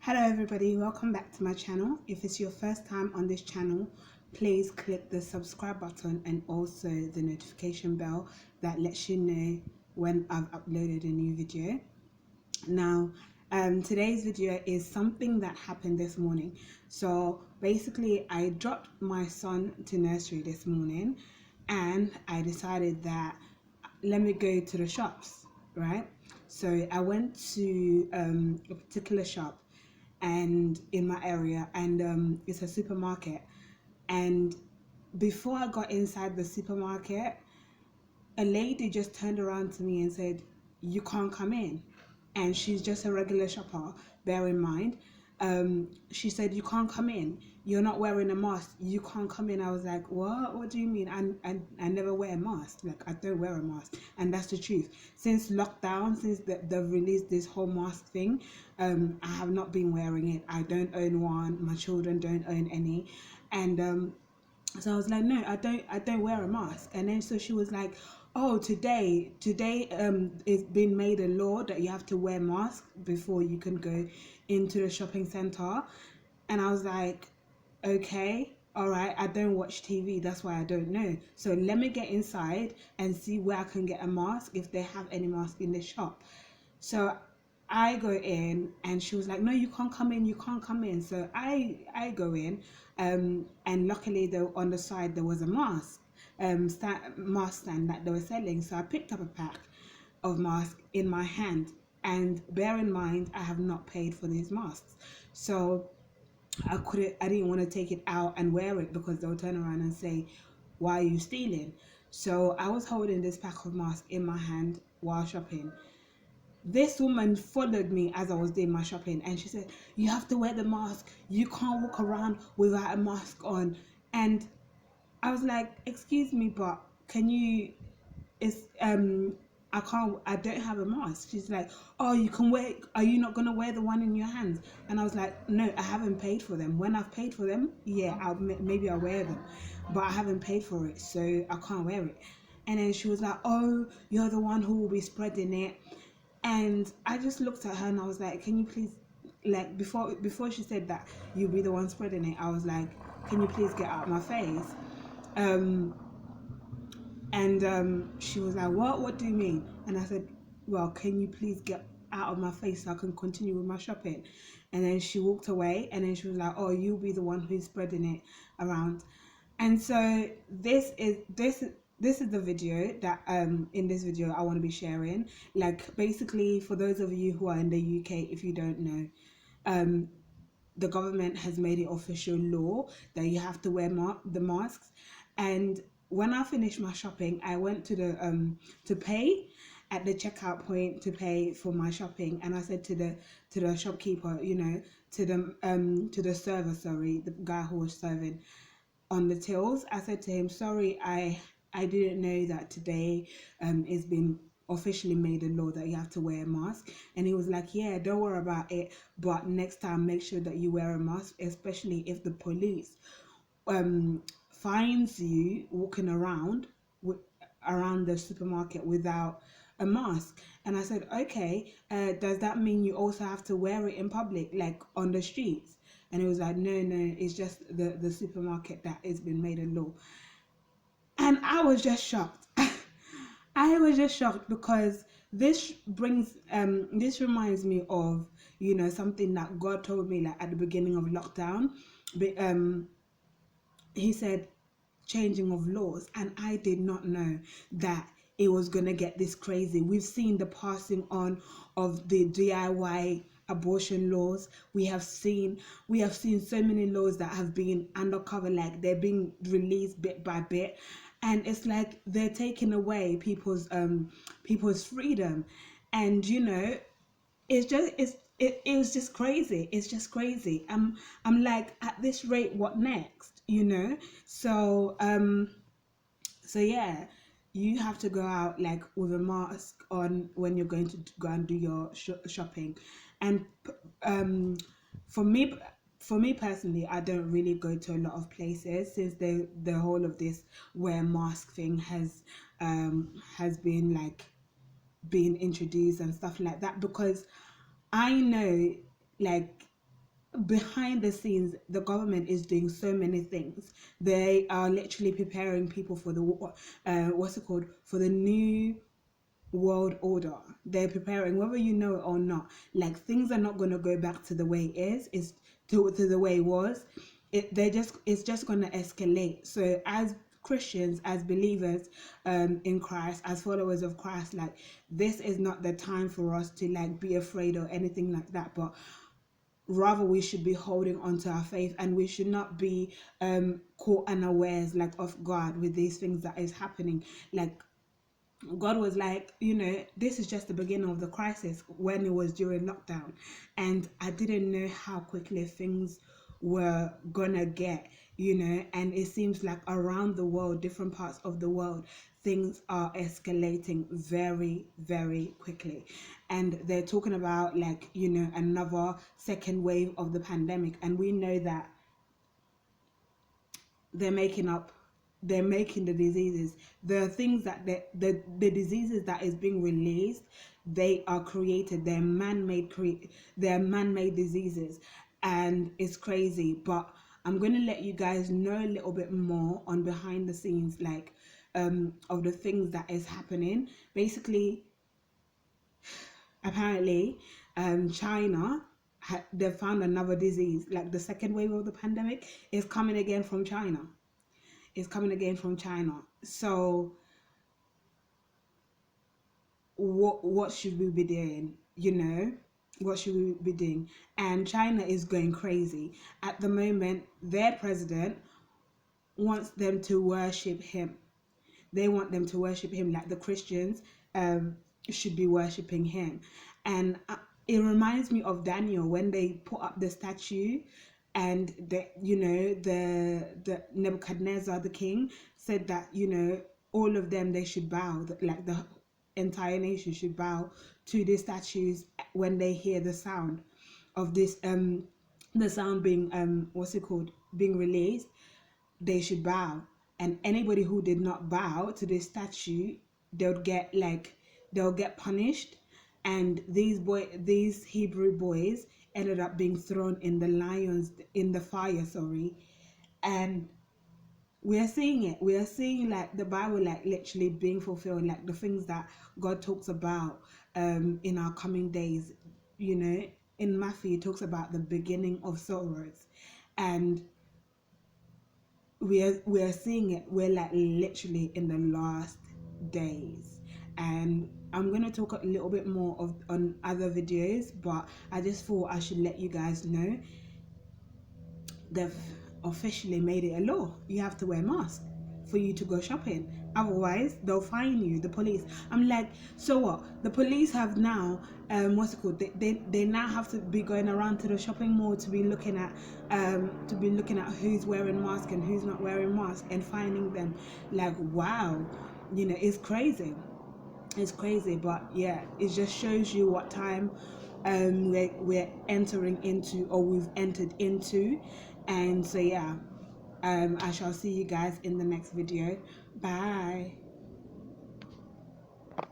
Hello everybody, welcome back to my channel. If it's your first time on this channel, please click the subscribe button and also the notification bell that lets you know when I've uploaded a new video. Now, today's video is something that happened this morning. So basically I dropped my son to nursery this morning and I decided that let me go to the shops, right? So I went to a particular shop and in my area, and it's a supermarket. And before I got inside the supermarket, a lady just turned around to me and said, "You can't come in." And she's just a regular shopper, bear in mind. She said, "You can't come in. You're not wearing a mask. You can't come in." I was like, "What? What do you mean?" I never wear a mask. Like, I don't wear a mask. And that's the truth. Since lockdown, since they've released this whole mask thing, I have not been wearing it. I don't own one. My children don't own any. And so I was like, "No, I don't wear a mask." And then so she was like, "Oh, today it's been made a law that you have to wear masks before you can go into the shopping center." And I was like, "Okay, all right, I don't watch TV, that's why I don't know. So let me get inside and see where I can get a mask, if they have any mask in the shop." So I go in and she was like, "No, you can't come in, you can't come in." So I go in, and luckily on the side there was a mask stand that they were selling. So I picked up a pack of masks in my hand, and bear in mind I have not paid for these masks. So I didn't want to take it out and wear it because they'll turn around and say, "Why are you stealing?" So I was holding this pack of masks in my hand while shopping. This woman followed me as I was doing my shopping, and she said, "You have to wear the mask. You can't walk around without a mask on." And I was like, "Excuse me, but can you, it's I don't have a mask." She's like, "Oh, you can wear, are you not gonna wear the one in your hands?" And I was like, "No, I haven't paid for them. When I've paid for them, yeah, maybe I'll wear them, but I haven't paid for it, so I can't wear it." And then she was like, "Oh, you're the one who will be spreading it." And I just looked at her and I was like, "Can you please," like, before she said that you'll be the one spreading it, I was like, "Can you please get out of my face?" um and she was like, What do you mean?" And I said, "Well, can you please get out of my face so I can continue with my shopping?" And then she walked away, and then she was like, "Oh, you'll be the one who's spreading it around." And so this is the video that in this video I want to be sharing. Like, basically, for those of you who are in the UK, if you don't know, um the government has made it official law that you have to wear the masks. And when I finished my shopping, I went to the to pay at the checkout point to pay for my shopping, and I said to the shopkeeper, to the server, sorry, the guy who was serving on the tills, I said to him, "Sorry, I didn't know that today it's been officially made a law that you have to wear a mask." And he was like, "Yeah, don't worry about it, but next time make sure that you wear a mask, especially if the police finds you walking around the supermarket without a mask." And I said, "Okay, does that mean you also have to wear it in public, like on the streets?" And he was like, "No, it's just the supermarket that has been made a law." And I was just shocked. I was just shocked because this reminds me of, something that God told me, like, at the beginning of lockdown. But he said, changing of laws, and I did not know that it was going to get this crazy. We've seen the passing on of the DIY abortion laws. We have seen so many laws that have been undercover, like they're being released bit by bit, and it's like they're taking away people's freedom. And it was just crazy. It's just crazy. I'm like, at this rate, what next? So yeah, you have to go out, like, with a mask on when you're going to go and do your shopping. And um for me for me personally, I don't really go to a lot of places since the whole of this wear mask thing has been, like, being introduced and stuff like that, because I know, like, behind the scenes, the government is doing so many things. They are literally preparing people for the what's it called, for the new world order. They're preparing, whether you know it or not. Like, things are not going to go back to the way it is to the way it was. It's just going to escalate. So as Christians, as believers in Christ, as followers of Christ, like, this is not the time for us to like be afraid or anything like that, but rather we should be holding on to our faith, and we should not be caught unawares, like off guard with these things that is happening. Like, God was like, this is just the beginning of the crisis when it was during lockdown. And I didn't know how quickly things were gonna get, and it seems like around the world, different parts of the world, things are escalating very, very quickly. And they're talking about, like, another second wave of the pandemic. And we know that they're making up they're making the diseases, the things that the diseases that is being released, they are created, they're man-made diseases. And it's crazy. But I'm going to let you guys know a little bit more on behind the scenes, like, of the things that is happening. Basically, apparently, China, they found another disease, like the second wave of the pandemic is coming again from China. So what should we be doing? What should we be doing? And China is going crazy at the moment. Their president wants them to worship him. They want them to worship him, like the Christians should be worshiping him. And it reminds me of Daniel when they put up the statue, and the Nebuchadnezzar, the king, said that all of them, they should bow, like the entire nation should bow to the statues when they hear the sound of this the sound being what's it called, being released. They should bow. And anybody who did not bow to this statue, they'll get punished. And these Hebrew boys ended up being thrown in the fire, sorry. And we are seeing it. We are seeing, like, the Bible, like, literally being fulfilled, like the things that God talks about in our coming days. In Matthew, it talks about the beginning of sorrows. And we are seeing it. We're, like, literally in the last days. And I'm going to talk a little bit more on other videos, but I just thought I should let you guys know they've officially made it a law. You have to wear a mask for you to go shopping. Otherwise, they'll fine you, the police. I'm like, so what? The police have now, what's it called? They now have to be going around to the shopping mall to be looking at who's wearing mask and who's not wearing mask, and fining them. Like, wow, it's crazy. It's crazy. But yeah, it just shows you what time we're entering into, or we've entered into. And so yeah, I shall see you guys in the next video. Bye.